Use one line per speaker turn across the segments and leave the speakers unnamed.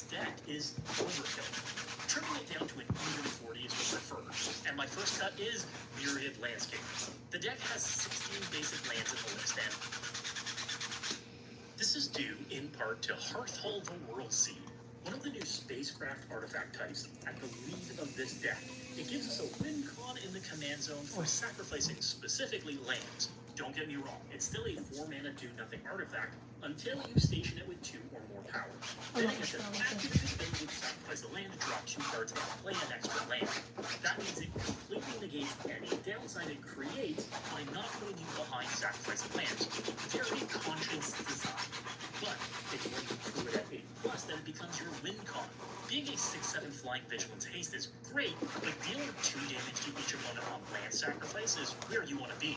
this deck is overkill. Trimming it down to an even 40 is what I prefer, and my first cut is Myriad Landscape. The deck has 16 basic lands in the list, and this is due in part to Hearthhold the World Seed, one of the new spacecraft artifact types at the lead of this deck. It gives us a win con in the command zone for sacrificing specifically lands. Don't get me wrong, it's still a 4-mana do-nothing artifact until you station it with 2 or more power. Then it gets an activated thing with sacrifice a land to draw 2 cards and play an extra land. That means it completely negates any downside it creates by not putting you behind sacrificing lands. Very conscious design. But it's when you threw it at 8+ that it becomes your win con. Being a 6/7 flying vigilance haste is great, but dealing 2 damage to each opponent on land sacrifice is where you want to be.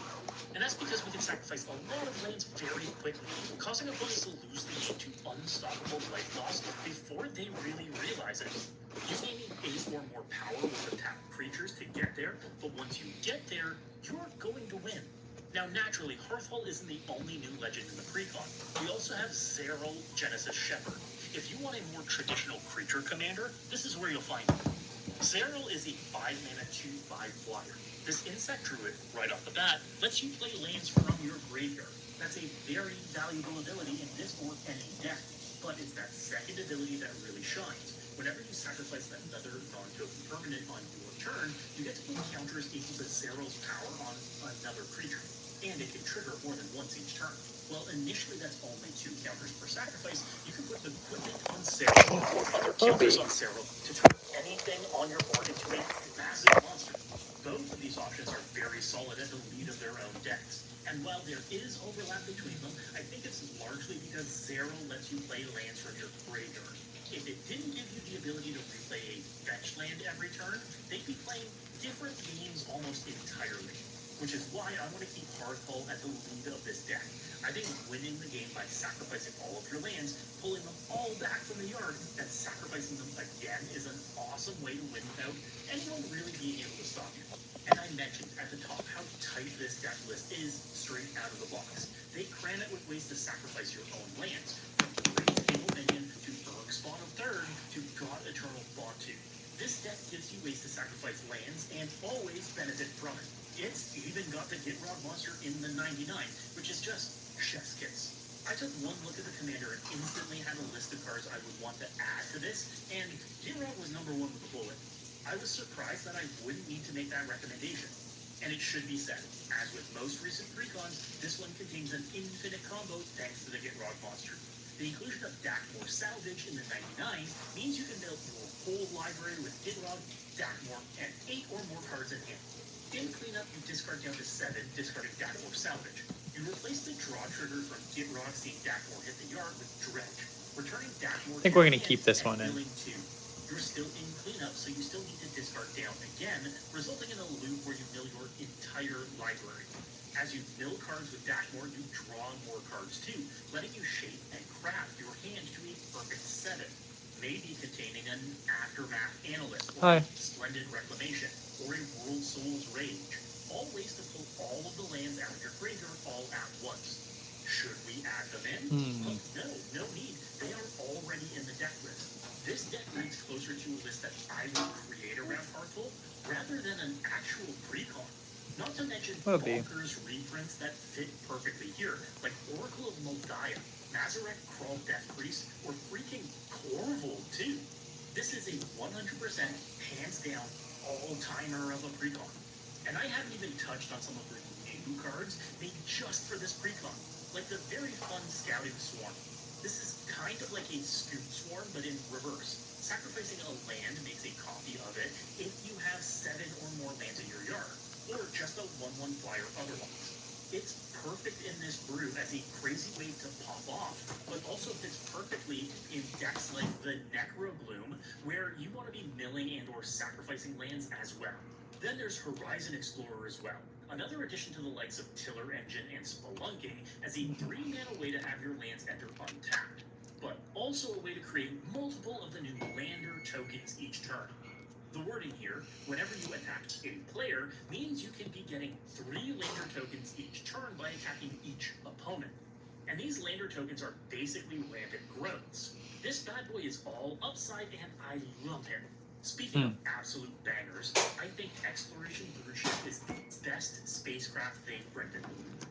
And that's because we can sacrifice a lot of lands very quickly, causing opponents to lose the game to unstoppable life loss before they really realize it. You may need 8 or more power with attack creatures to get there, but once you get there, you're going to win. Now, naturally, Hearthhold isn't the only new legend in the precon. We also have Zeraul Genesis Shepherd. If you want a more traditional creature commander, this is where you'll find him. Zeraul is a 5-mana 2/5 flyer. This insect druid, right off the bat, lets you play lands from your graveyard. That's a very valuable ability in this or any deck, but it's that second ability that really shines. Whenever you sacrifice another non-token permanent on your turn, you get to put counters equal to Zeraul's power on another creature, and it can trigger more than once each turn. Well, initially that's only 2 counters per sacrifice. You can put the equipment on Zeraul or other counters on Zeraul to turn anything on your board into a massive monster. Both of these options are very solid at the lead of their own decks. And while there is overlap between them, I think it's largely because Zeraul lets you play lands from your graveyard. If it didn't give you the ability to replay a fetch land every turn, they'd be playing different games almost entirely. Which is why I want to keep Hearthhold at the lead of this deck. I think winning the game by sacrificing all of your lands, pulling them all back from the yard, and sacrificing them again is an awesome way to win without anyone really being able to stop you. And I mentioned at the top how tight this deck list is straight out of the box. They cram it with ways to sacrifice your own lands, from Great Table Minion to Urg Spawn of Third to God Eternal Bond 2. This deck gives you ways to sacrifice lands and always benefit from it. It's even got the Gitrog monster in the 99, which is just chef's kiss. I took one look at the commander and instantly had a list of cards I would want to add to this, and Gitrog was number 1 with a bullet. I was surprised that I wouldn't need to make that recommendation. And it should be said, as with most recent precons, this one contains an infinite combo thanks to the Gitrog monster. The inclusion of Dakmor Salvage in the 99 means you can build your whole library with Gitrog, Dakmor, and 8 or more cards in hand. In cleanup, you discard down to 7, discarding Dakmor Salvage. You replace the draw trigger from Gitrog seeing Dakmor hit the yard with Dredge, returning Dakmor.
I think we're going to keep this one in.
You're still in cleanup, so you still need to discard down again, resulting in a loop where you mill your entire library. As you mill cards with Dakmor, you draw more cards too, letting you shape and craft your hand to a perfect 7. Maybe containing an Aftermath Analyst, or Splendid Reclamation, or a World Soul's Rage. All ways to pull all of the lands out of your graveyard all at once. Should we add them in? No need. They are already in the deck list. This deck reads closer to a list that I would create around Hearthhold, rather than an actual precon. Not to mention bonkers reprints that fit perfectly here, like Oracle of Moldiah, Mazarek Crawl Death Priest, or freaking Corvold too. This is a 100% hands down all-timer of a precon. And I haven't even touched on some of the new cards made just for this precon, like the very fun Scouting Swarm. This is kind of like a Scoop Swarm, but in reverse. Sacrificing a land makes a copy of it if you have 7 or more lands in your yard, or just a 1/1 flyer otherwise. It's perfect in this brew as a crazy way to pop off, but also fits perfectly in decks like the Necrobloom, where you want to be milling and or sacrificing lands as well. Then there's Horizon Explorer as well, another addition to the likes of Tiller Engine and Spelunking as a 3-mana way to have your lands enter untapped, but also a way to create multiple of the new lander tokens each turn. The wording here, whenever you attack a player, means you can be getting 3 lander tokens each turn by attacking each opponent. And these lander tokens are basically rampant growths. This bad boy is all upside, and I love him. Speaking of absolute bangers, I think Exploration Broodship is the best spacecraft they've printed.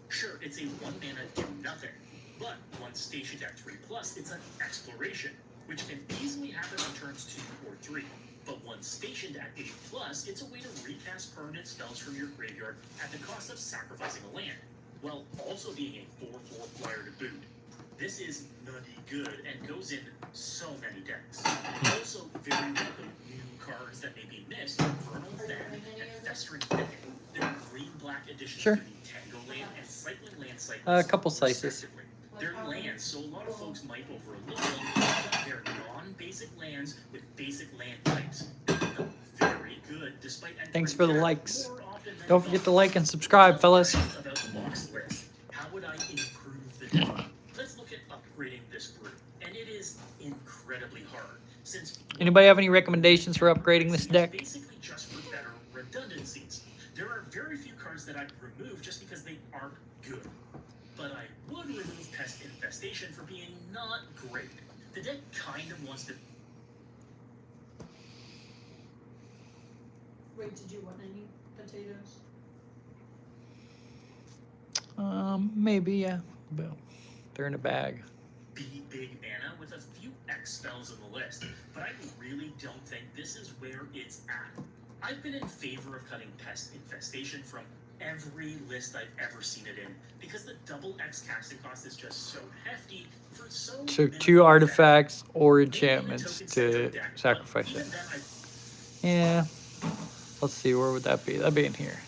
Sure, it's a 1-mana do-nothing, but once stationed at 3+, it's an exploration, which can easily happen on turns 2 or 3. But once stationed at 8+, it's a way to recast permanent spells from your graveyard at the cost of sacrificing a land, while also being a 4/4 flyer to boot. This is nutty good and goes in so many decks. Also, very welcome new cards that may be missed: Vernal Fen and Festering Thicket. They're green-black additions to the Tango Land and Cycling Land cycles.
A couple slices.
Respectively. They're lands, so a lot of folks might overlook them, but they're non-basic lands with basic land types. Very good, despite
Thanks for the likes. Don't forget to like and subscribe, fellas.
About the box list. How would I improve the deck? Let's look at upgrading this brew, and it is incredibly hard. Since
Anybody have any recommendations for upgrading this deck?
basically just for better redundancies. There are very few cards that I'd remove just because they aren't good. But I would remove Pest Infestation for being not great. The deck kind of wants to.
Wait, did you want any potatoes?
Maybe, yeah. But they're in a bag.
Be big mana with a few X spells on the list, but I really don't think this is where it's at. I've been in favor of cutting Pest Infestation from every list I've ever seen it in, because the double X casting cost is just so hefty for so
So
minimal
2 artifacts
effects.
or
Maybe in a
enchantments
token-centric
to
deck, but
sacrifice
even
it.
then,
Yeah. Let's see, where would that be? That'd be in here.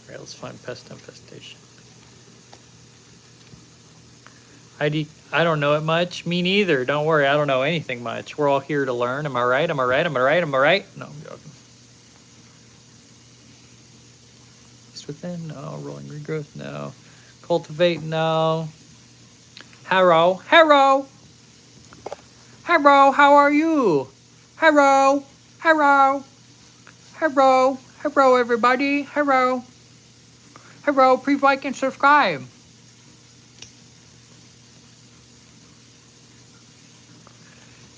Alright, let's find Pest Infestation. I don't know it much. Me neither. Don't worry, I don't know anything much. We're all here to learn. Am I right? Am I right? Am I right? Am I right? No, I'm joking. It's within? No. Rolling Regrowth? No. Cultivate? No. Harrow? Harrow! Harrow, how are you? Harrow! Harrow! Harrow! Harrow, everybody! Harrow! Harrow, please like and subscribe.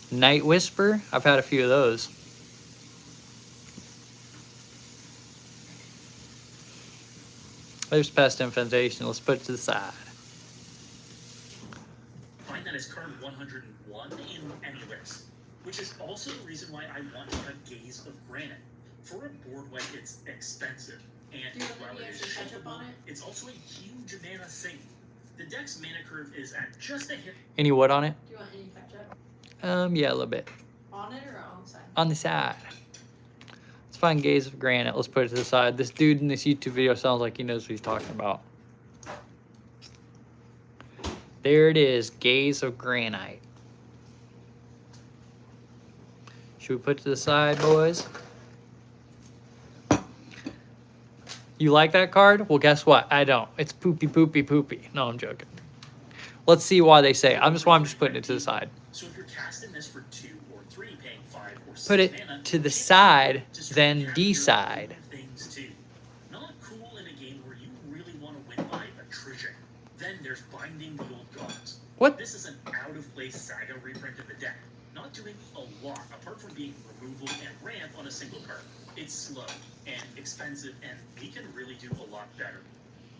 Night Whisper? I've had a few of those. There's Pest Infestation. Let's put it to the side.
find that as card 101 in any list, which is also the reason why I want to have Gaze of Granite. For a board wipe, it's expensive, and
Do you want
while
any
it is
extra ketchup
shippable,
on it?
it's also a huge mana sink. The deck's mana curve is at just a hit.
Any wood on it?
Do you want any ketchup?
Yeah, a little bit.
On it or on the side?
On the side. Let's find Gaze of Granite. Let's put it to the side. This dude in this YouTube video sounds like he knows what he's talking about. There it is, Gaze of Granite. Should we put it to the side, boys? You like that card? Well, guess what? I don't. It's poopy, poopy, poopy. No, I'm joking. Let's see why they say it. I'm just putting it to the side.
So if you're casting this for 2 or 3, paying 5 or 6
Put it
mana,
to the
chances
side,
are just
then
capture
decide.
other things too. Not cool in a game where you really want to win by attrition. Then there's Binding the Old Gods.
What?
This is an out-of-place saga reprint of the deck, not doing a lot apart from being removal and ramp on a single card. It's slow and expensive, and we can really do a lot better.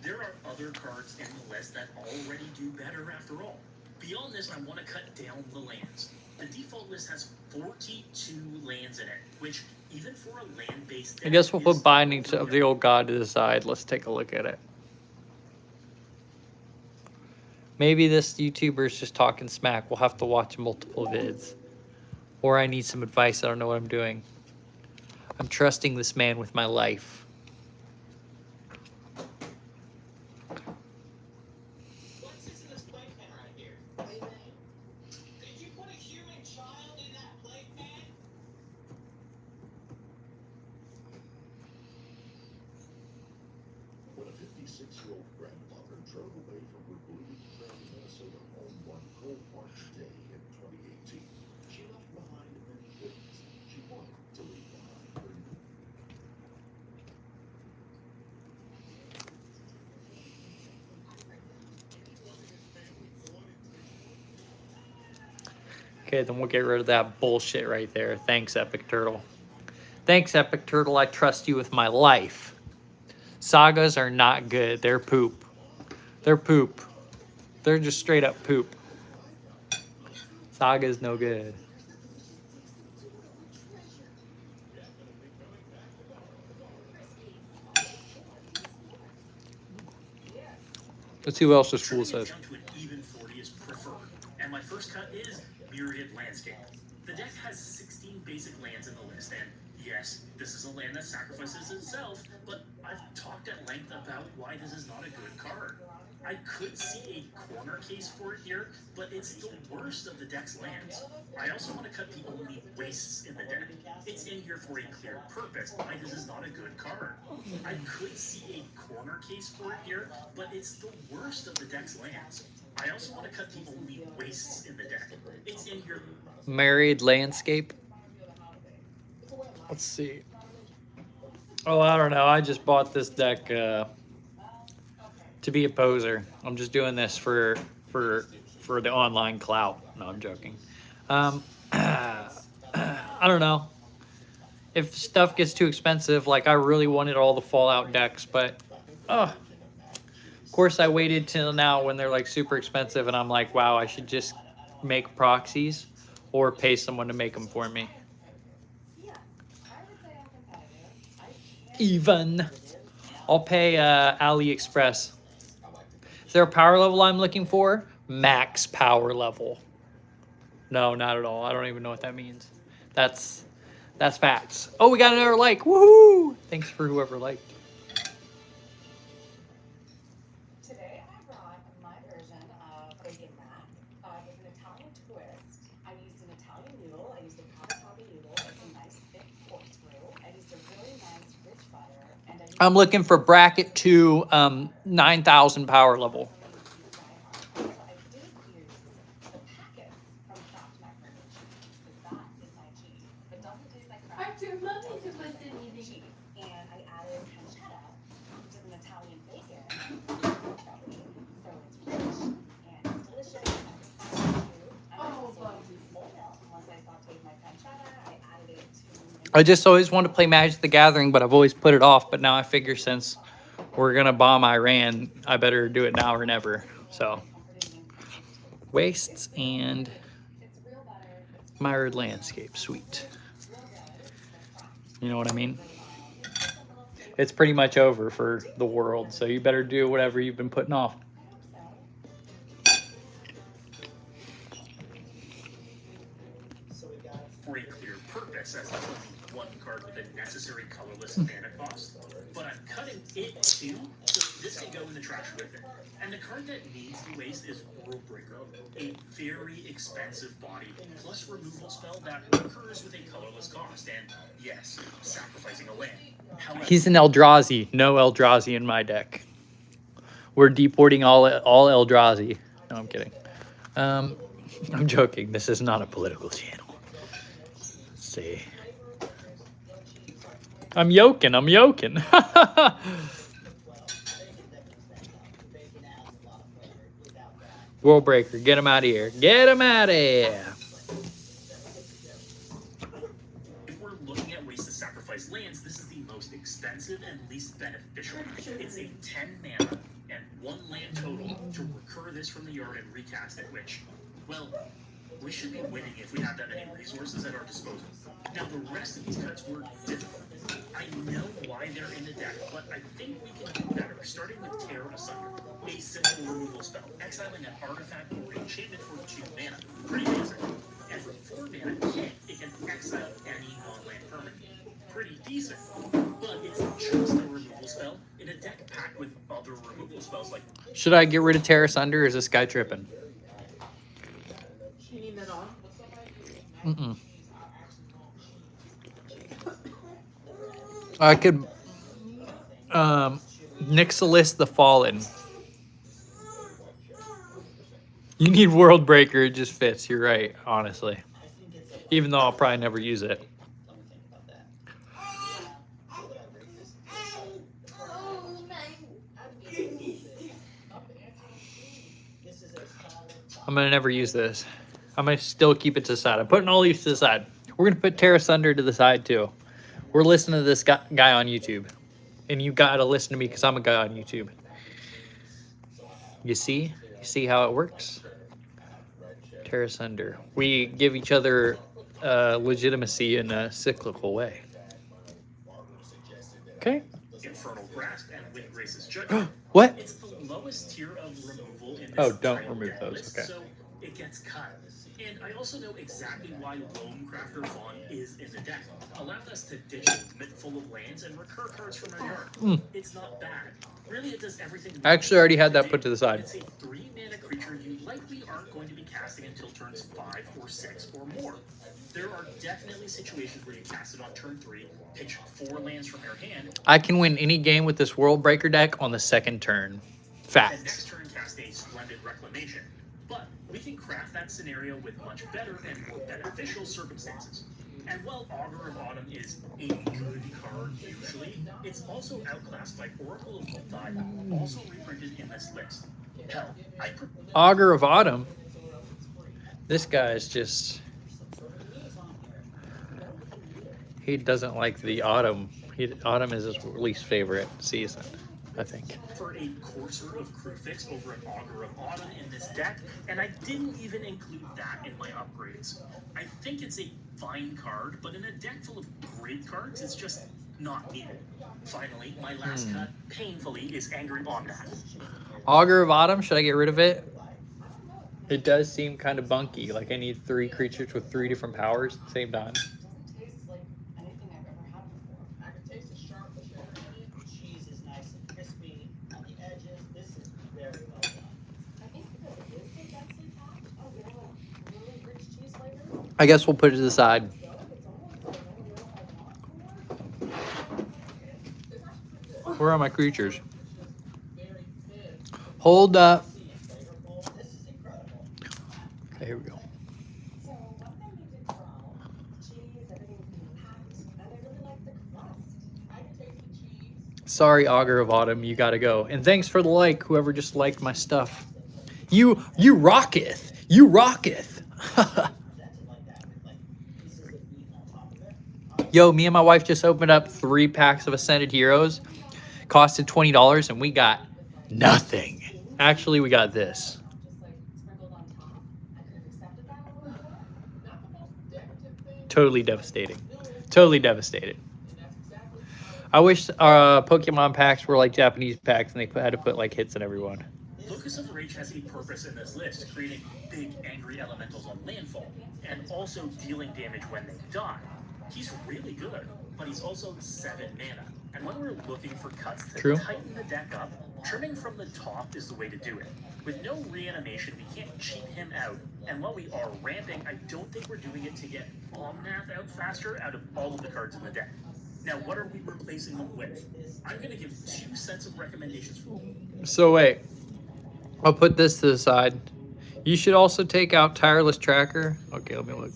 There are other cards in the list that already do better after all. Beyond this, I want to cut down the lands. The default list has 42 lands in it, which, even for a land-based deck,
I guess we'll
is
put Binding of the
overkill.
Old God to the side. Let's take a look at it. Maybe this YouTuber is just talking smack. We'll have to watch multiple vids. Or I need some advice. I don't know what I'm doing. I'm trusting this man with my life.
What's this in this playpen right here? Playpen? Did you put a human child in that playpen?
When a 56-year-old grandmother drove away from her Bloomington, Minnesota home one cold March day in 2018, she left behind many things she wanted to leave behind her new.
He wanted his family, so wanted to
Okay, then we'll get rid of that bullshit right there. Thanks, Epic Turtle. Thanks, Epic Turtle. I trust you with my life. Sagas are not good. They're poop. They're poop. They're just straight up poop. Saga's no good. Let's see who else this fool says.
Jump to an even 40 is preferred, and my first cut is Myriad Landscape. The deck has 16 basic lands in the list, and yes, this is a land that sacrifices itself, but I've talked at length about why this is not a good card. I could see a corner case for it here, but it's the worst of the deck's lands. I also want to cut the only wastes in the deck. It's in here for a clear purpose, why this is not a good card. I could see a corner case for it here, but it's the worst of the deck's lands. I also want to cut the only wastes in the deck. It's in here.
Married Landscape. Let's see. Oh, I don't know. I just bought this deck to be a poser. I'm just doing this for the online clout. No, I'm joking. I don't know. If stuff gets too expensive, like I really wanted all the Fallout decks, but of course I waited till now when they're like super expensive, and I'm like, wow, I should just make proxies or pay someone to make them for me. Even I'll pay AliExpress. Is there a power level I'm looking for? Max power level. No, not at all. I don't even know what that means. That's facts. Oh, we got another like. Woohoo! Thanks for whoever liked.
Today I brought my version of bacon wrap with an Italian twist. I used an Italian noodle. I used a cavatappi noodle. It's a nice thick corkscrew. I used a really nice rich butter. And
I'm looking for bracket 2, 9,000 power level.
I did use the packet from Kraft macaroni and cheese because that is my cheese. It doesn't taste like
I
Kraft.
do nothing to listen eating.
Cheese. And I added pancetta, which is an Italian bacon, so it's rich and it's delicious. I
Oh,
also
Bugsy.
used whole milk. Once I sauteed my pancetta, I added it to.
I just always wanted to play Magic the Gathering, but I've always put it off. But now I figure since we're gonna bomb Iran, I better do it now or never. So, wastes and Myriad Landscape, sweet. You know what I mean? It's pretty much over for the world, so you better do whatever you've been putting off.
For a clear purpose, as the only one card with a necessary colorless mana cost. But I'm cutting it too, so this can go in the trash with it. And the card that needs the waste is Worldbreaker, a very expensive body, plus removal spell that occurs with a colorless cost, and yes, sacrificing a land. However,
He's an Eldrazi. No Eldrazi in my deck. We're deporting all Eldrazi. No, I'm kidding. I'm joking. This is not a political channel. Let's see. I'm yoking. Worldbreaker, get him out of here. Get him out of here.
if we're looking at ways to sacrifice lands, this is the most expensive and least beneficial. It's a 10 mana and 1 land total to recur this from the yard and recast it, which, well, we should be winning if we have that many resources at our disposal. Now, the rest of these cuts were difficult. I know why they're in the deck, but I think we can do better, starting with Tear Asunder, a simple removal spell, exiling an artifact or enchantment for 2 mana. Pretty basic. And for 4 mana, it can exile any non-land permanent. Pretty decent. But it's just a removal spell in a deck packed with other removal spells like.
Should I get rid of Terrace Under, or is this guy tripping?
You need that on?
Mm-mm. I could Nixilis the Fallen. You need Worldbreaker, it just fits. You're right, honestly. Even though I'll probably never use it.
Oh my goodness.
I'm gonna never use this. I'm gonna still keep it to the side. I'm putting all these to the side. We're gonna put Terra Thunder to the side too. We're listening to this guy on YouTube, and you gotta listen to me because I'm a guy on YouTube. You see how it works? Terra Thunder. We give each other legitimacy in a cyclical way. Okay.
Infernal Grasp and Windgrace's Judgment.
What?
It's the lowest tier of removal in this
Oh, don't
entire
remove
deck
those,
list,
okay.
so it gets cut. And I also know exactly why Lone Crafter Vaughn is in the deck, allowing us to ditch a limit full of lands and recur cards from our yard. It's not bad. Really, it does everything.
I actually already had that put to the side.
It's a 3-mana creature you likely aren't going to be casting until turns 5 or 6 or more. There are definitely situations where you cast it on turn 3, pitch 4 lands from your hand,
I can win any game with this World Breaker deck on the second turn.
and
Fact.
next turn cast a Splendid Reclamation. But we can craft that scenario with much better and more beneficial circumstances. And while Augur of Autumn is a good card usually, it's also outclassed by Oracle of Multi, also reprinted in this list. Hell,
Augur of Autumn. This guy is just... He doesn't like the autumn. Autumn is his least favorite season, I think.
for a Courser of Crufix over an Augur of Autumn in this deck, and I didn't even include that in my upgrades. I think it's a fine card, but in a deck full of great cards, it's just not needed. Finally, my last cut, painfully, is Angry Omnath.
Augur of Autumn, should I get rid of it? It does seem kind of bunky, like I need 3 creatures with 3 different powers at the same time.
Doesn't taste like anything I've ever had before.
I can taste the sharpness in it. Cheese is nice and crispy on the edges. This is very well done.
I think the wisdom densely packed. Oh, you know, really rich cheese flavor.
I guess we'll put it to the side. Where are my creatures? Hold up.
This is incredible.
Okay, here we go.
So one thing you did well, cheese, everything's being packed, and I really like the crust.
I can taste the cheese.
Sorry, Augur of Autumn, you gotta go. And thanks for the like, whoever just liked my stuff. You rocketh. You rocketh. Yo, me and my wife just opened up 3 packs of Ascended Heroes. Costed $20 and we got nothing. Actually, we got this.
Just like sprinkled on top. I could have accepted that a little more.
Not the most decorative thing.
Totally devastating. Totally devastated. I wish Pokemon packs were like Japanese packs and they had to put like hits in every one.
Locus of Rage has a purpose in this list, creating big angry elementals on landfall, and also dealing damage when they die. He's really good, but he's also 7 mana. And when we're looking for cuts to
True.
tighten the deck up, trimming from the top is the way to do it. With no reanimation, we can't cheat him out. And while we are ramping, I don't think we're doing it to get Omnath out faster out of all of the cards in the deck. Now, what are we replacing them with? I'm going to give 2 sets of recommendations for
So wait, I'll put this to the side. You should also take out Tireless Tracker. Okay, let me look.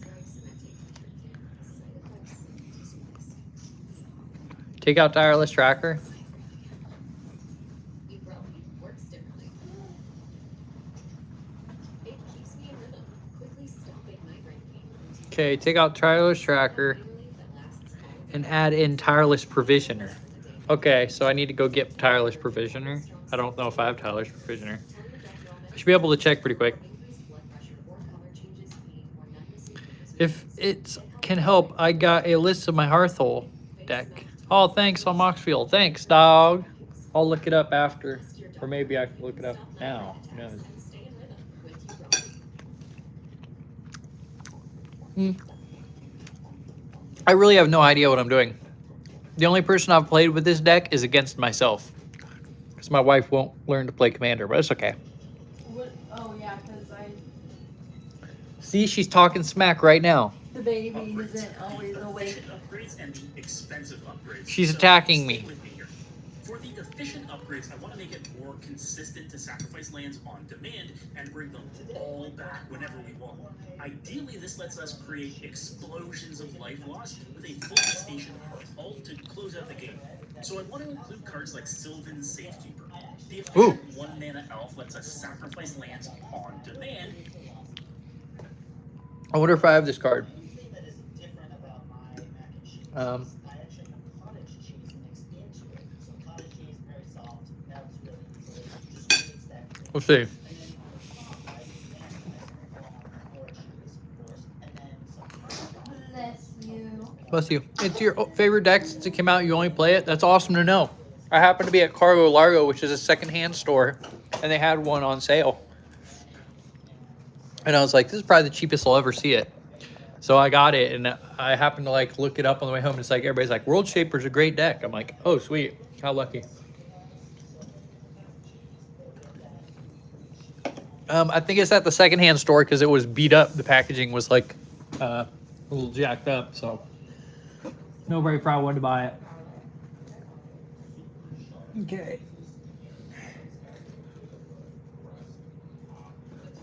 Take out Tireless Tracker.
It works differently. It keeps me in rhythm, quickly stopping migraine pain.
Okay, take out Tireless Tracker
That lasts
and add in Tireless Provisioner. Okay, so I need to go get Tireless Provisioner. I don't know if I have Tireless Provisioner. I should be able to check pretty quick.
blood pressure or color changes, pain, or numbness.
If it can help, I got a list of my Hearthhole deck. Oh, thanks on Moxfield. Thanks, dog. I'll look it up after. Or maybe I can look it up now. Who knows?
Stay in rhythm with you, Rob.
I really have no idea what I'm doing. The only person I've played with this deck is against myself. Because my wife won't learn to play Commander, but it's okay.
What? Oh yeah, because
See, she's talking smack right now.
the baby isn't always awake.
efficient upgrades and the expensive upgrades.
She's attacking me.
Stay with me here. For the efficient upgrades, I want to make it more consistent to sacrifice lands on demand and bring them all back whenever we want. Ideally, this lets us create explosions of life loss with a full station Hearthhold to close out the game. So I want to include cards like Sylvan's Safekeeper. The
Ooh.
efficient 1-mana elf lets us sacrifice lands on demand
I wonder if I have this card.
The thing that is different about my mac and cheese,
Um,
I actually have cottage cheese mixed into it. So cottage cheese, very soft, melts really easily, just creates that cream.
We'll see.
And then on the top, I use more cheese, of course, and then some caramel.
Bless you.
Bless you. It's your favorite deck since it came out. You only play it. That's awesome to know. I happened to be at Cargo Largo, which is a secondhand store, and they had one on sale. And I was like, this is probably the cheapest I'll ever see it. So I got it, and I happened to like look it up on the way home. And it's like everybody's like, World Shaper's a great deck. I'm like, oh sweet, how lucky. I think it's at the secondhand store because it was beat up. The packaging was like a little jacked up, so nobody probably wanted to buy it. Okay.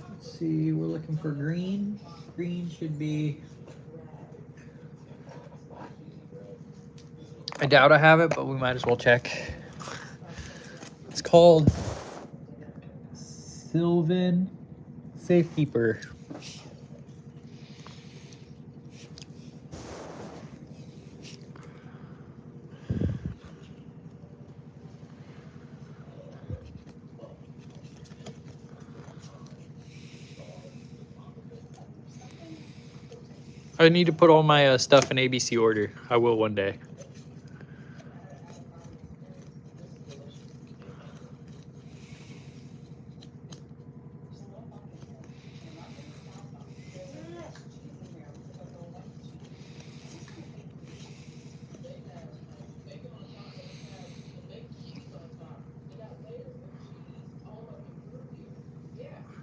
Let's see, we're looking for green. Green should be. I doubt I have it, but we might as well check. It's called Sylvan Safekeeper. I need to put all my stuff in ABC order. I will one day.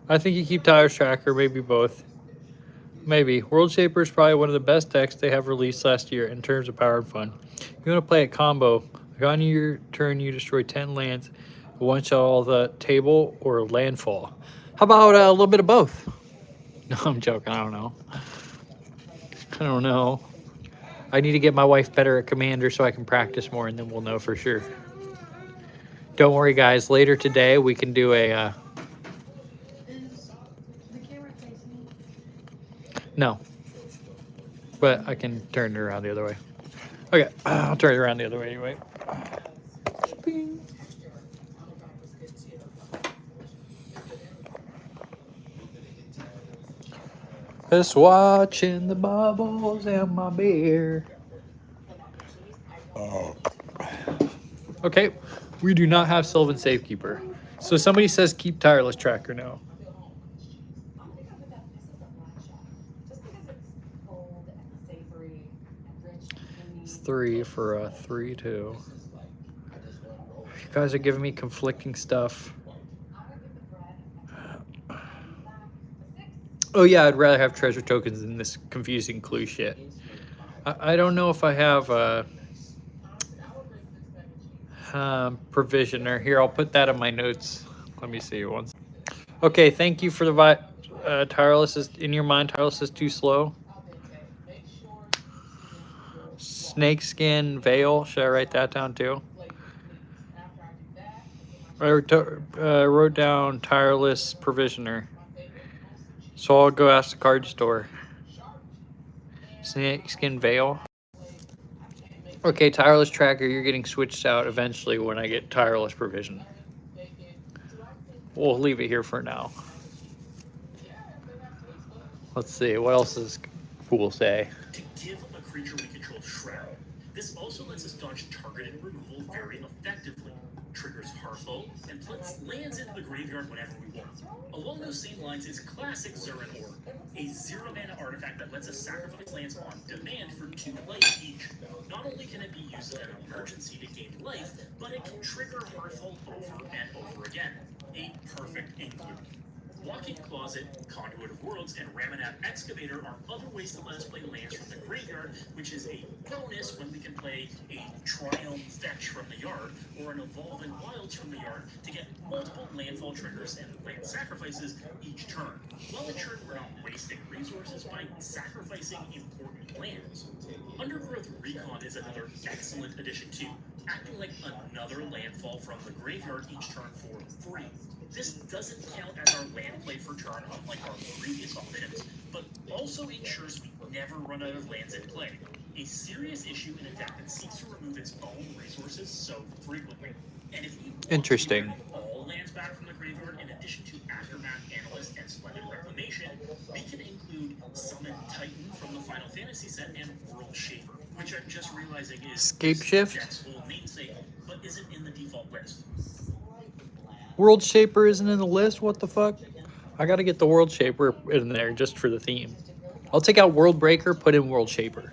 I think you keep Tires Tracker, maybe both. Maybe. World Shaper is probably one of the best decks they have released last year in terms of power and fun. You want to play a combo. Like on your turn, you destroy 10 lands, one shot all the table, or landfall. How about a little bit of both? No, I'm joking. I don't know. I don't know. I need to get my wife better at Commander so I can practice more, and then we'll know for sure. Don't worry, guys. Later today, we can do a...
Is the camera facing me?
No. But I can turn it around the other way. Okay, I'll turn it around the other way anyway. Bing. Just watching the bubbles in my beer. Okay, we do not have Sylvan Safekeeper. So somebody says keep Tireless Tracker now.
I'm gonna go with that. This is a black shot. Just because it's bold and savory and rich and
It's 3 for a 3-2. You guys are giving me conflicting stuff.
I'm gonna give the bread black a 6.
Oh yeah, I'd rather have treasure tokens than this confusing clue shit. I don't know if I have a provisioner. Here, I'll put that in my notes. Let me see once. Okay, thank you for the Tireless is in your mind. Tireless is too slow. Snakeskin Veil. Should I write that down too? I wrote down Tireless Provisioner. So I'll go ask the card store. Snakeskin Veil. Okay, Tireless Tracker, you're getting switched out eventually when I get Tireless Provision. We'll leave it here for now. Let's see, what else does Fool say?
To give a creature we control Shroud. This also lets us dodge targeted removal very effectively. Triggers Hearthful and puts lands into the graveyard whenever we want. Along those same lines is Classic Zuran Orb, a 0-mana artifact that lets us sacrifice lands on demand for 2 life each. Not only can it be used in an emergency to gain life, but it can trigger Hearthful over and over again. A perfect include. Walking Closet, Conduit of Worlds, and Ramanap Excavator are other ways to let us play lands from the graveyard, which is a bonus when we can play a Triumph Fetch from the yard or an Evolving Wilds from the yard to get multiple landfall triggers and land sacrifices each turn, while ensuring we're not wasting resources by sacrificing important lands. Undergrowth Recon is another excellent addition too, acting like another landfall from the graveyard each turn for free. This doesn't count as our land play for turn, unlike our previous options, but also ensures we never run out of lands in play. A serious issue in a deck that seeks to remove its own resources so frequently. And if we want to
Interesting.
bring all lands back from the graveyard, in addition to Aftermath, Analyst, and Splendid Reclamation, we can include Summon Titan from the Final Fantasy set and World Shaper, which I'm just realizing is
Scape
this
Shift?
deck's whole namesake, but isn't in the default list.
World Shaper isn't in the list? What the fuck? I gotta get the World Shaper in there just for the theme. I'll take out World Breaker, put in World Shaper.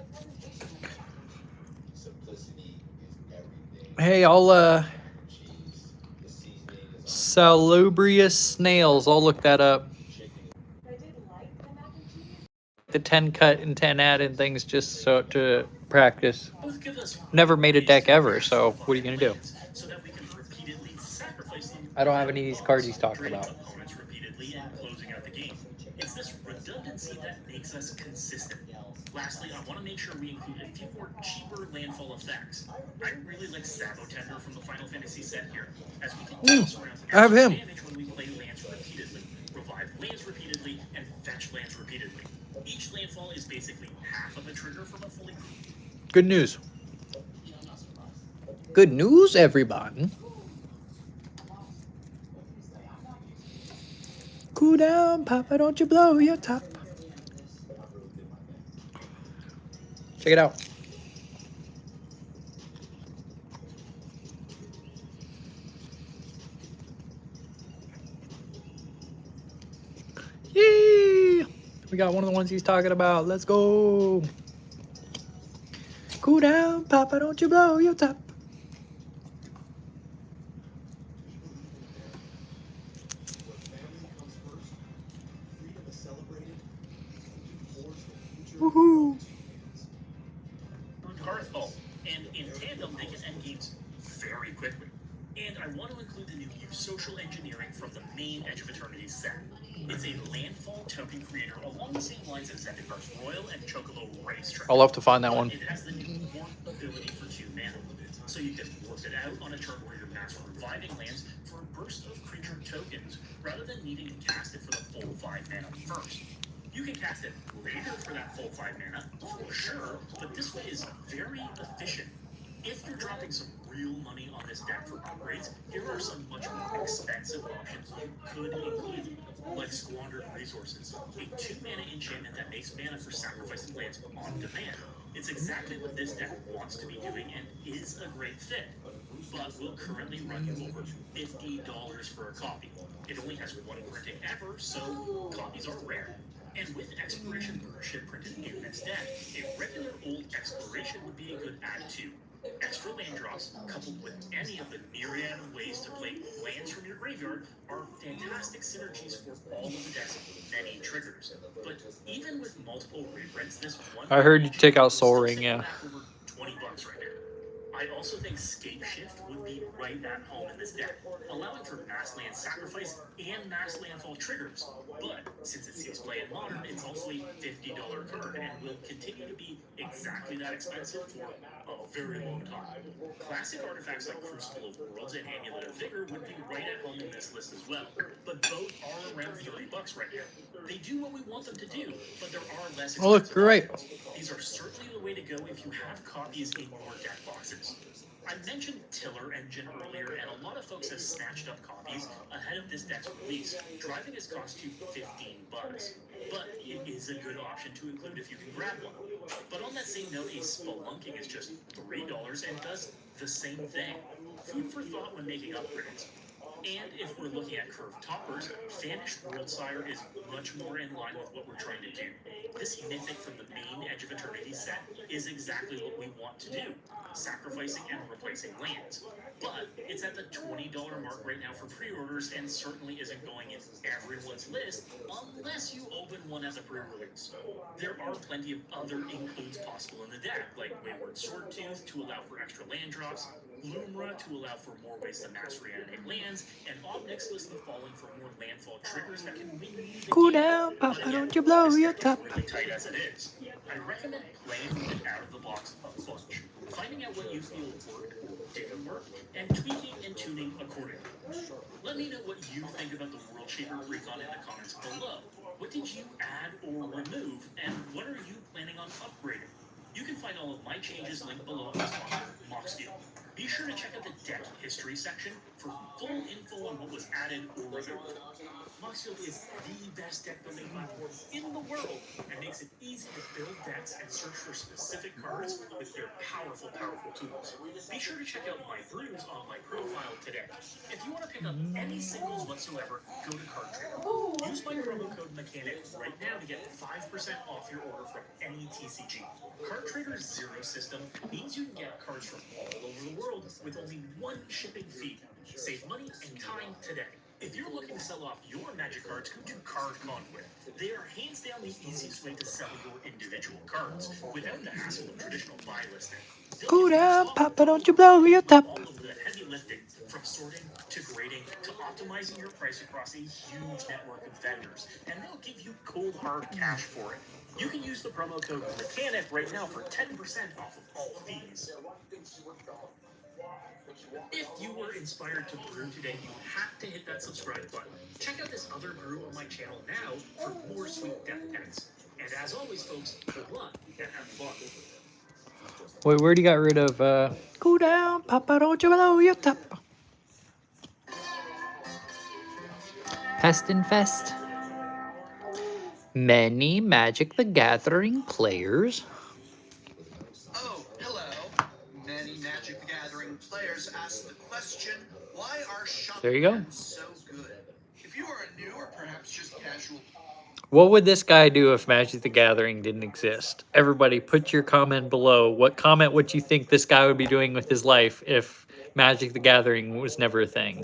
Simplicity is everything.
Hey, I'll, Salubrious Snails. I'll look that up.
I did like the mac and cheese.
The 10 cut and 10 add in things just so to practice.
Both give us
Never made a
ways
deck
to
ever,
press
so
the
what are you gonna do?
lands so that we can repeatedly sacrifice them.
I don't have any of these cards he's talking
Trading
about.
opponents repeatedly and closing out the game. It's this redundancy that makes us consistent. Lastly, I want to make sure we include a few more cheaper landfall effects. I really like Sabo Tender from the Final Fantasy set here, as we can toss around
I have him.
damage when we play lands repeatedly, revive lands repeatedly, and fetch lands repeatedly. Each landfall is basically half of a trigger from a fully.
Good news. Good news, everybody. Cool down, Papa, don't you blow your top. Check it out. Yay! We got one of the ones he's talking about. Let's go. Cool down, Papa, don't you blow your top.
Where family comes first, freedom is celebrated, and we forge the future.
Woohoo!
Hearthfall, and in tandem they can end games very quickly. And I want to include the new Social Engineering from the main Edge of Eternity set. It's a landfall token creator along the same lines as Zendikar's Royal and Chocobo Racetrack.
I'll have to find that
But
one.
it has the new warp ability for 2 mana. So you can work it out on a turn where you're master reviving lands for a burst of creature tokens, rather than needing to cast it for the full 5 mana first. You can cast it later for that full 5 mana, for sure, but this way is very efficient. If you're dropping some real money on this deck for upgrades, here are some much more expensive options you could include, like Squandered Resources, a 2 mana enchantment that makes mana for sacrificing lands on demand. It's exactly what this deck wants to be doing and is a great fit, but will currently run you over $50 for a copy. It only has 1 printing ever, so copies are rare. And with Exploration Burship printed in this deck, a regular old Exploration would be a good add too. Extra land drops, coupled with any of the myriad of ways to play lands from your graveyard, are fantastic synergies for all of the deck's many triggers. But even with multiple reprints, this one
I heard you take out Soul
still
Ring,
sitting
yeah.
back over $20 right now. I also think Scape Shift would be right at home in this deck, allowing for mass land sacrifice and mass landfall triggers. But since it sees play in Modern, it's also a $50 card and will continue to be exactly that expensive for a very long time. Classic artifacts like Crucible of Worlds and Amulet of Vigor would be right at home in this list as well, but both are around $30 right now. They do what we want them to do, but there are less expensive
Oh, look, great.
options. These are certainly the way to go if you have copies in your deck boxes. I mentioned Tiller Engine earlier, and a lot of folks have snatched up copies ahead of this deck's release, driving its cost to $15. But it is a good option to include if you can grab one. But on that same note, a Spelunking is just $3 and does the same thing. Food for thought when making upgrades. And if we're looking at curved toppers, Vanished Worldsire is much more in line with what we're trying to do. This mythic from the main Edge of Eternity set is exactly what we want to do, sacrificing and replacing lands. But it's at the $20 mark right now for pre-orders and certainly isn't going in everyone's list unless you open one as a pre-release. There are plenty of other includes possible in the deck, like Wayward Swordtooth to allow for extra land drops, Lumra to allow for more ways to mass reanimate lands, and Obnixilus the Fallen for more landfall triggers that can win you the
Cool
game.
down,
But
Papa,
again,
don't you blow
this
your
deck is
top.
really tight as it is. I recommend playing with it out of the box a bunch. finding out what you feel worked or didn't work, and tweaking and tuning accordingly. Let me know what you think about the World Shaper Recon in the comments below. What did you add or remove, and what are you planning on upgrading? You can find all of my changes linked below on my sponsor, Moxsteel. Be sure to check out the deck history section for full info on what was added or removed. Moxsteel is the best deck building platform in the world and makes it easy to build decks and search for specific cards with their powerful tools. Be sure to check out my brews on my profile today. If you want to pick up any singles whatsoever, go to Card Trader. Use my promo code Mechanic right now to get 5% off your order from any TCG. Card Trader's Zero system means you can get cards from all over the world with only one shipping fee. Save money and time today. If you're looking to sell off your Magic cards, go to Card Conduit. They are hands down the easiest way to sell your individual cards without the hassle of traditional buy listing.
Go down, Papa, don't you blow your top.
All of the heavy lifting, from sorting to grading to optimizing your price across a huge network of vendors, and they'll give you cold hard cash for it. You can use the promo code Mechanic right now for 10% off of all fees. If you were inspired to brew today, you have to hit that subscribe button. Check out this other brew on my channel now for more sweet death pens. And as always, folks, good luck and have fun.
Wait, where do you got rid of, go down, Papa, don't you blow your top. Pest Infest. Many Magic the Gathering players.
Oh, hello. Many Magic the Gathering players ask the question, why are
There you go.
shotguns so good? If you are a new or perhaps just casual...
What would this guy do if Magic the Gathering didn't exist? Everybody, put your comment below. What would you think this guy would be doing with his life if Magic the Gathering was never a thing?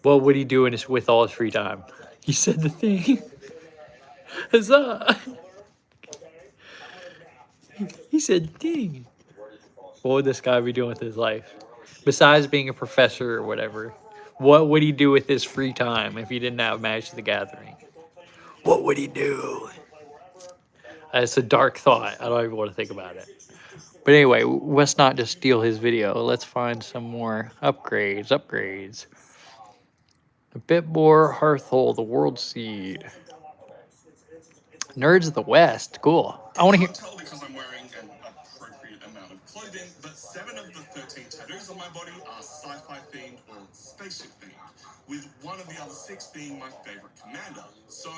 What would he do with all his free time? He said the thing. Huzzah! He said the thing. What would this guy be doing with his life? Besides being a professor or whatever. What would he do with his free time if he didn't have Magic the Gathering? What would he do? It's a dark thought. I don't even want to think about it. But anyway, let's not just steal his video. Let's find some more upgrades. A bit more Hearthhold, the World Seed. Nerds of the West, cool. I want to hear.
Tell because I'm wearing an appropriate amount of clothing, but 7 of the 13 tattoos on my body are sci-fi themed or spaceship themed, with one of the other 6 being my favorite commander. So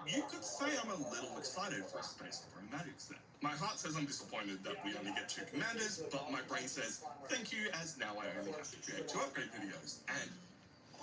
you could say I'm a little excited for a Space Opera Magic set. My heart says I'm disappointed that we only get 2 commanders, but my brain says thank you, as now I only have to create 2 upgrade videos. And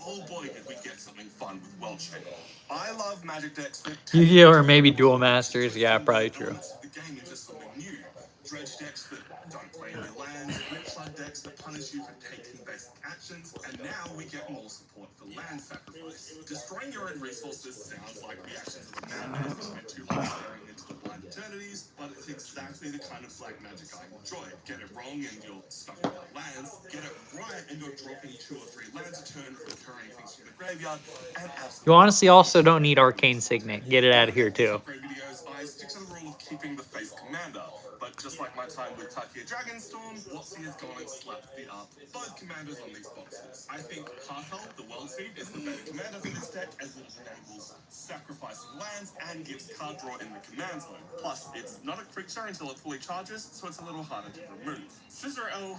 oh boy, did we get something fun with World Shaper. I love Magic decks that
Yu-Gi-Oh! Or maybe Duel Masters. Yeah, probably true.
the game into something new. Dredge decks that don't play any lands, Flipside decks that punish you for taking basic actions, and now we get more support for land sacrifice. Destroying your own resources sounds like the actions of a madman who spent 2 hours staring into the blind eternities, but it's exactly the kind of black magic I enjoy. Get it wrong and you're stuck without lands. Get it right and you're dropping 2 or 3 lands a turn, recurring things from the graveyard, and absolutely.
You honestly also don't need Arcane Signet. Get it out of here too.
Upgrade videos, I stick to the rule of keeping the face commander. But just like my time with Takia Dragonstorm, WotC has gone and slapped the up both commanders on these boxes. I think Hearthhold, the World Seed, is the better commander for this deck as it enables sacrifice of lands and gives card draw in the command zone. Plus, it's not a creature until it fully charges, so it's a little harder to remove. Suzerain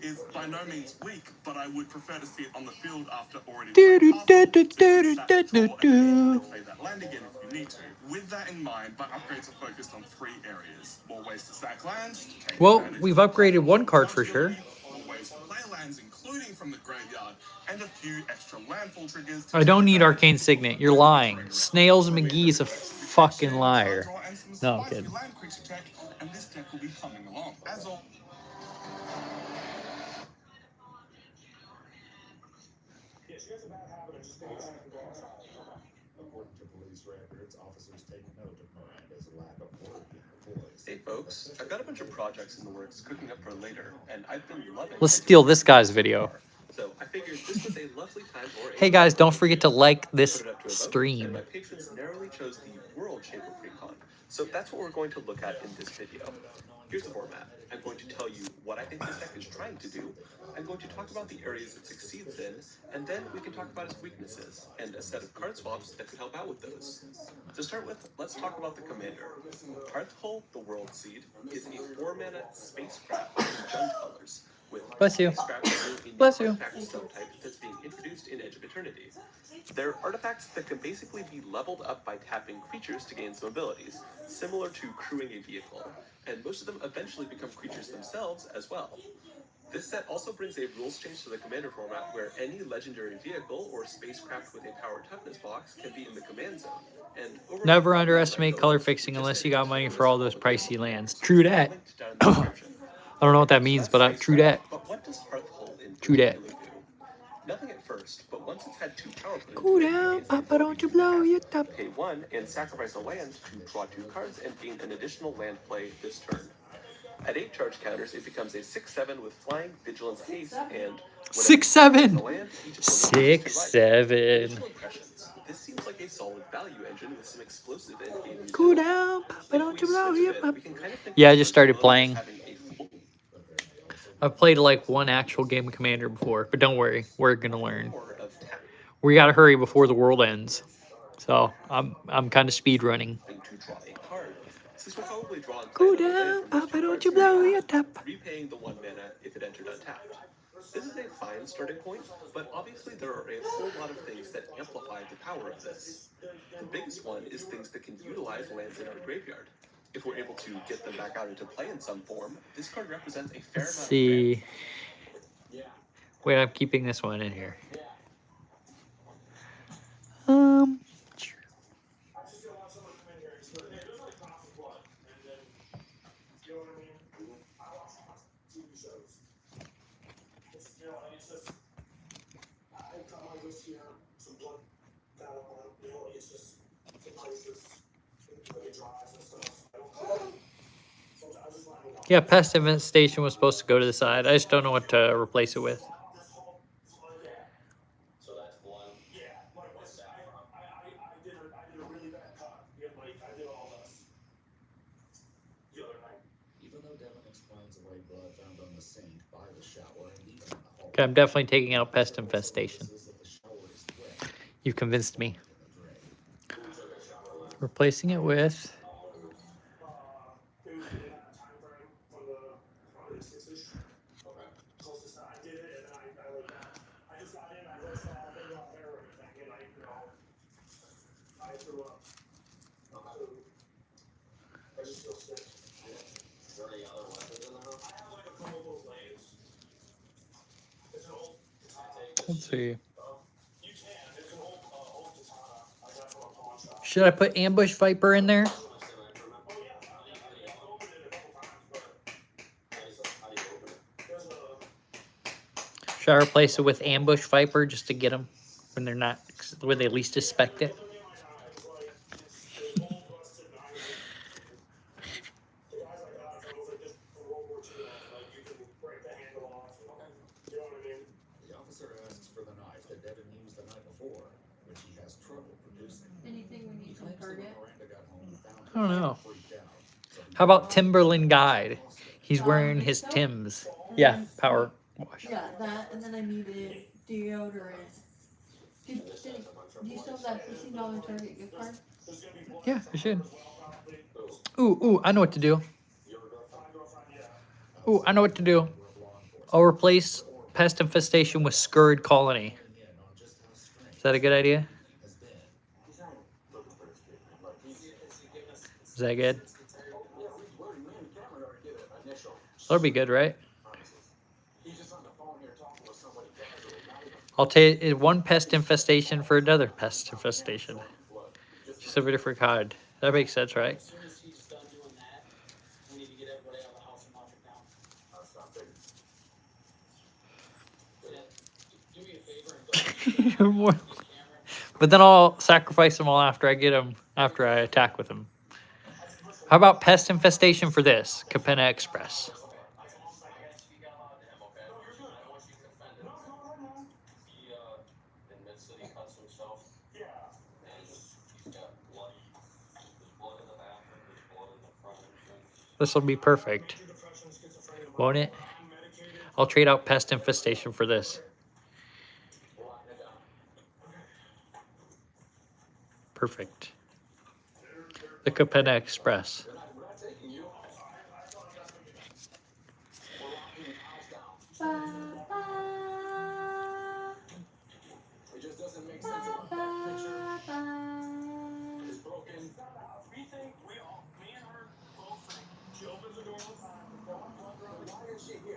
is by no means weak, but I would prefer to see it on the field after already playing Hearthhold, so you can sack the draw and play that land again if you need to. With that in mind, my upgrades are focused on 3 areas. More ways to sack lands. To take
Well,
advantage
we've
of
upgraded one card for sure.
more ways to play lands, including from the graveyard, and a few extra landfall triggers.
I don't need Arcane Signet. You're lying. Snails McGee's a fucking liar. No, I'm kidding.
Land creature tech, and this deck will be humming along. As all.
According to police records, officers take note of Miranda's lack of work in her voice.
Hey folks, I've got a bunch of projects in the works cooking up for later, and I've been loving...
Let's steal this guy's video.
So I figured this was a lovely time for a...
Hey guys, don't forget to like
Put
this
it up to a vote,
stream.
and my patrons narrowly chose the World Shaper Precon. So that's what we're going to look at in this video. Here's the format. I'm going to tell you what I think this deck is trying to do. I'm going to talk about the areas it succeeds in, and then we can talk about its weaknesses, and a set of card swaps that could help out with those. To start with, let's talk about the commander. Hearthhold, the World Seed, is a 4-mana spacecraft in Jund colors, with
Bless you.
spacecraft being
Bless
a
you.
artifact subtype that's being introduced in Edge of Eternity. They're artifacts that can basically be leveled up by tapping creatures to gain some abilities, similar to crewing a vehicle, and most of them eventually become creatures themselves as well. This set also brings a rules change to the commander format where any legendary vehicle or spacecraft with a power toughness box can be in the command zone. And overall,
Never underestimate color fixing unless you got money for all those pricey lands. True that.
linked down in the description.
I don't know what that means, but true that.
But what does Hearthhold in
True that.
particular do? Nothing at first, but once it's had 2 power put
Cool
into it,
down,
it gains the
Papa,
ability
don't you
to
blow
tap,
your top.
pay 1 and sacrifice a land to draw 2 cards and gain an additional land play this turn. At 8 charge counters, it becomes a 6/7 with flying, vigilance, haste, and
6/7.
land, each opponent loses 2
6,
life.
7.
Initial impressions. This seems like a solid value engine with some explosive and game
Cool
utility.
down, Papa,
If
don't
we
you blow
switch a
your
bit,
top.
we can kind of think
Yeah, I
of
just started
Hearthhold as
playing.
having a full
I've played like one actual game of Commander before, but don't worry, we're gonna learn.
core of tap.
We gotta hurry before the world ends. So I'm kind of speed running.
To draw a card. Since we'll probably draw and play
Cool
another land
down,
from these
Papa,
2
don't
cards
you
we
blow
have,
your top.
repaying the 1 mana if it entered untapped. This is a fine starting point, but obviously there are a whole lot of things that amplify the power of this. The biggest one is things that can utilize lands in our graveyard. If we're able to get them back out into play in some form, this card represents a fair
Let's
amount of
see. Wait, I'm keeping this one in here. Yeah, Pest Infestation was supposed to go to the side. I just don't know what to replace it with.
So that's one. Yeah, like this, I did a really bad cut. Yeah, like I did all this the other night.
Even though Devin explains away blood found on the sink by the shower and even in the hall.
Okay, I'm definitely taking out Pest Infestation. You convinced me. Replacing it with...
It was in that time frame from the 6-ish. Okay. Closest I did it, and then I just got in, I rinsed off, I didn't have hair or anything, and I threw up. I just feel sick. Is there any other weapons in the house? I have like a couple of those blades. It's an old katana.
Let's see.
You can. It's an old katana. I got from a pawn shop.
Should I put Ambush Viper in there? Should I replace it with Ambush Viper just to get them when they're not, when they least expect it?
The officer asks for the knife that Devin used the night before, which he has trouble producing.
Anything we need from Target?
Miranda got home and found
I don't know.
freaked out. So he
How about Timberland Guide? He's wearing his Timbs. Yeah, power wash.
Yeah, that, and then I needed deodorant. Do you still have that $15 Target gift card?
Yeah, I should. Ooh, I know what to do. Ooh, I know what to do. I'll replace Pest Infestation with Scurrid Colony. Is that a good idea? Is that good? That'll be good, right? I'll take 1 Pest Infestation for another Pest Infestation. Just a different card. That makes sense, right?
As soon as he's done doing that, we need to get everybody out of the house and lock it down. Do me a favor and go.
But then I'll sacrifice them all after I get them, after I attack with them. How about Pest Infestation for this? Capenna Express. This will be perfect. Won't it? I'll trade out Pest Infestation for this. Perfect. The Capenna Express.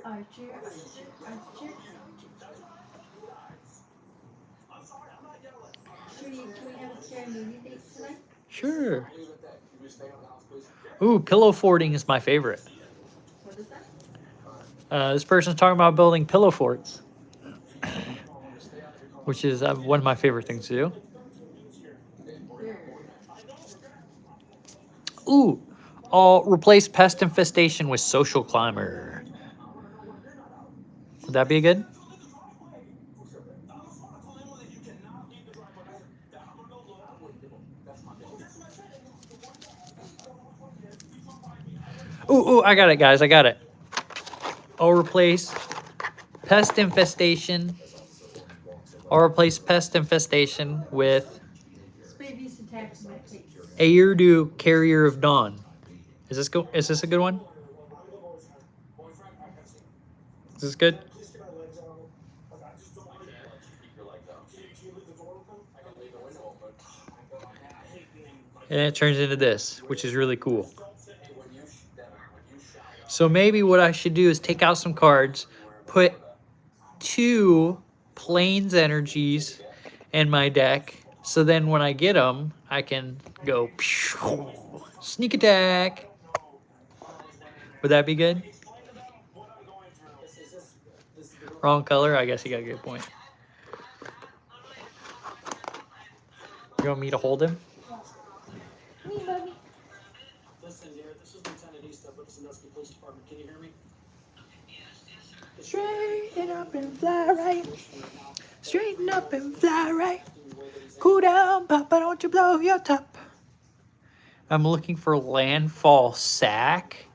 Archer. Can we have a scary movie date tonight?
Sure. Ooh, pillow forting is my favorite.
What is that?
This person's talking about building pillow forts, which is one of my favorite things to do. Ooh, I'll replace Pest Infestation with Social Climber. Would that be good? Ooh, I got it, guys. I got it. I'll replace Pest Infestation. I'll replace Pest Infestation with
Babies attack my face.
Airdu, Carrier of Dawn. Is this a good one? Is this good? And it turns into this, which is really cool. So maybe what I should do is take out some cards, put 2 Plains Energies in my deck, so then when I get them, I can go sneak attack. Would that be good? Wrong color? I guess you got a good point. You want me to hold him?
Listen, dear, this is Lieutenant East of Sandusky Police Department. Can you hear me?
Straighten up and fly right. Straighten up and fly right. Cool down, Papa, don't you blow your top. I'm looking for Landfall Sack.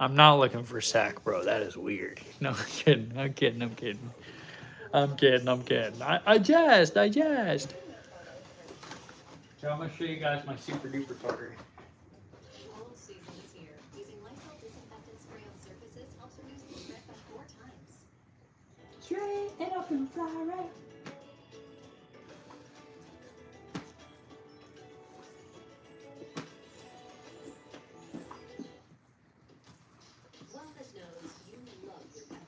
I'm not looking for Sack, bro. That is weird. No, I'm kidding. I'm kidding. I jest. So I'm going to show you guys my super duper card.
Cold season is here. Using Lysol disinfectant spray on surfaces helps reduce the spread by 4 times.
Straighten up and fly right.
Wellness knows you love your pet.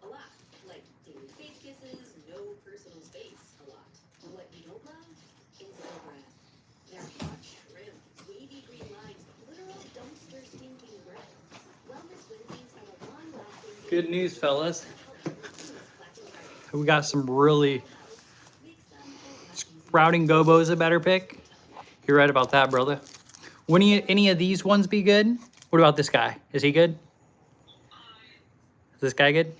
A lot. Like daily face kisses, no personal space. A lot. What you don't love is their breath. Their hot shrimp, wavy green lines, literal dumpster stinking breath. Wellness Wednesdays have a long-lasting...
Good news, fellas. We got some really... Sprouting Gobo's a better pick. You're right about that, brother. Wouldn't any of these ones be good? What about this guy? Is he good? Is this guy good?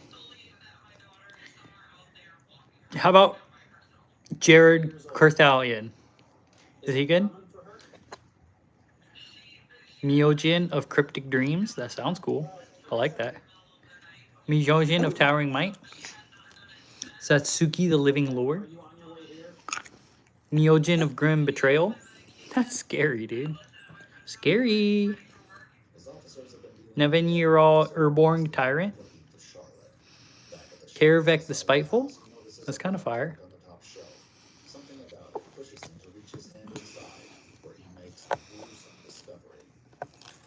How about Jared Carthalion? Is he good? Miojin of Cryptic Dreams. That sounds cool. I like that. Miojin of Towering Might. Satsuki the Living Lord. Miojin of Grim Betrayal. That's scary, dude. Scary. Nevenyeral Urborn Tyrant. Karavek the Spiteful. That's kind of fire.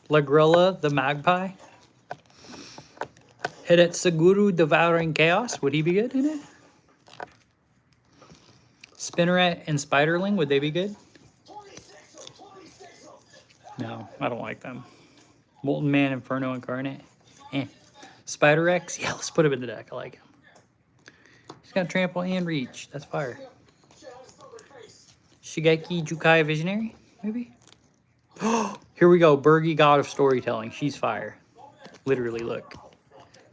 Lagrella the Magpie. Hidetsuguru Devouring Chaos. Would he be good in it? Spinneret and Spiderling. Would they be good? No, I don't like them. Molten Man Inferno Incarnate. Spider X. Yeah, let's put him in the deck. I like him. He's got Trample and Reach. That's fire. Shigeki Jukai Visionary, maybe? Here we go. Bergie, God of Storytelling. She's fire. Literally, look.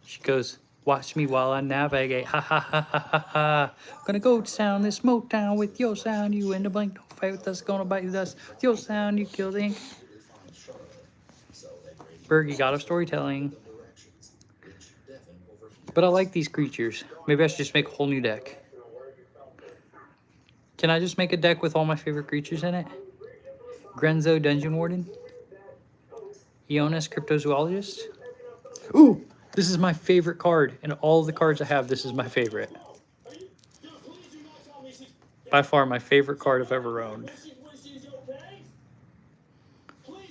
She goes, watch me while I navigate. Ha ha ha ha ha ha. Gonna go down this smoke town with your sound. You in the blink. Don't fight with us. Gonna bite with us. With your sound, you kill the ink. Fergie, God of Storytelling. But I like these creatures. Maybe I should just make a whole new deck. Can I just make a deck with all my favorite creatures in it? Grenzo, Dungeon Warden. Ionis, Cryptozoologist. Ooh, this is my favorite card. And all the cards I have, this is my favorite. By far my favorite card I've ever owned.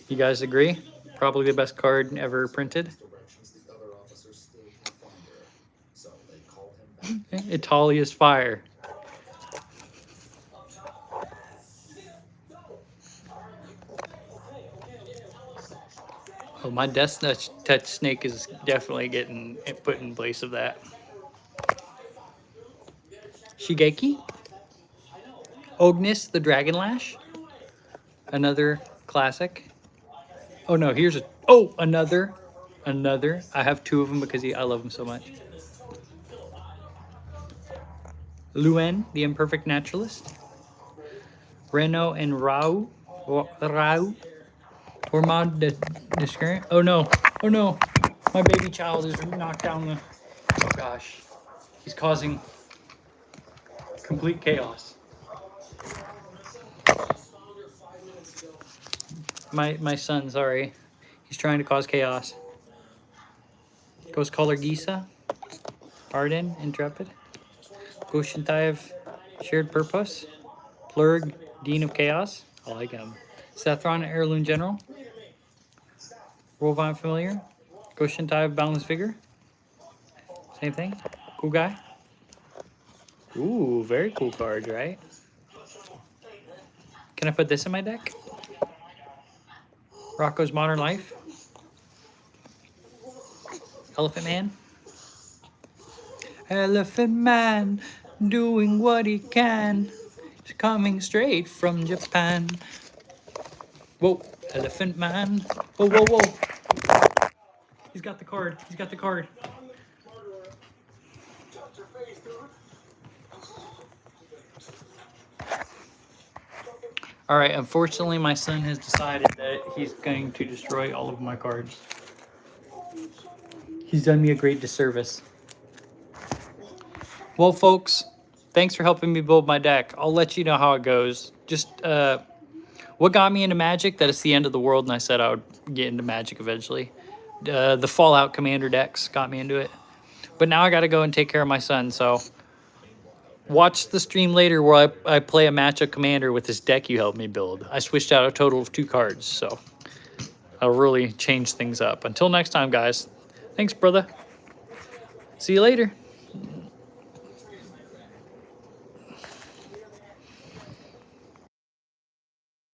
You guys agree? Probably the best card ever printed. Italia's Fire. Oh, my Death Touch Snake is definitely getting put in place of that. Shigeki. Ognis the Dragon Lash. Another classic. Oh no, here's a... Oh, another. I have two of them because I love them so much. Luen, the Imperfect Naturalist. Reno and Rau. Ormond the Scurrent. Oh no. Oh no. My baby child is knocked down the... Oh gosh. He's causing complete chaos. My son, sorry. He's trying to cause chaos. Ghost Caller Gisa. Arden, Intrepid. Goshentiv, Shared Purpose. Plurg, Dean of Chaos. I like him. Sathron, Heirloom General. Wolvine Familiar. Goshentiv, Boundless Vigor. Same thing. Cool guy. Ooh, very cool cards, right? Can I put this in my deck? Rocco's Modern Life. Elephant Man. Elephant Man doing what he can. He's coming straight from Japan. Whoa, Elephant Man. Whoa, whoa, whoa. He's got the card. He's got the card. All right, unfortunately, my son has decided that he's going to destroy all of my cards. He's done me a great disservice. Well, folks, thanks for helping me build my deck. I'll let you know how it goes. Just, what got me into Magic, that it's the end of the world, and I said I would get into Magic eventually. The Fallout Commander decks got me into it. But now I got to go and take care of my son, so... Watch the stream later where I play a match of Commander with this deck you helped me build. I switched out a total of 2 cards, so I'll really change things up. Until next time, guys. Thanks, brother. See you later.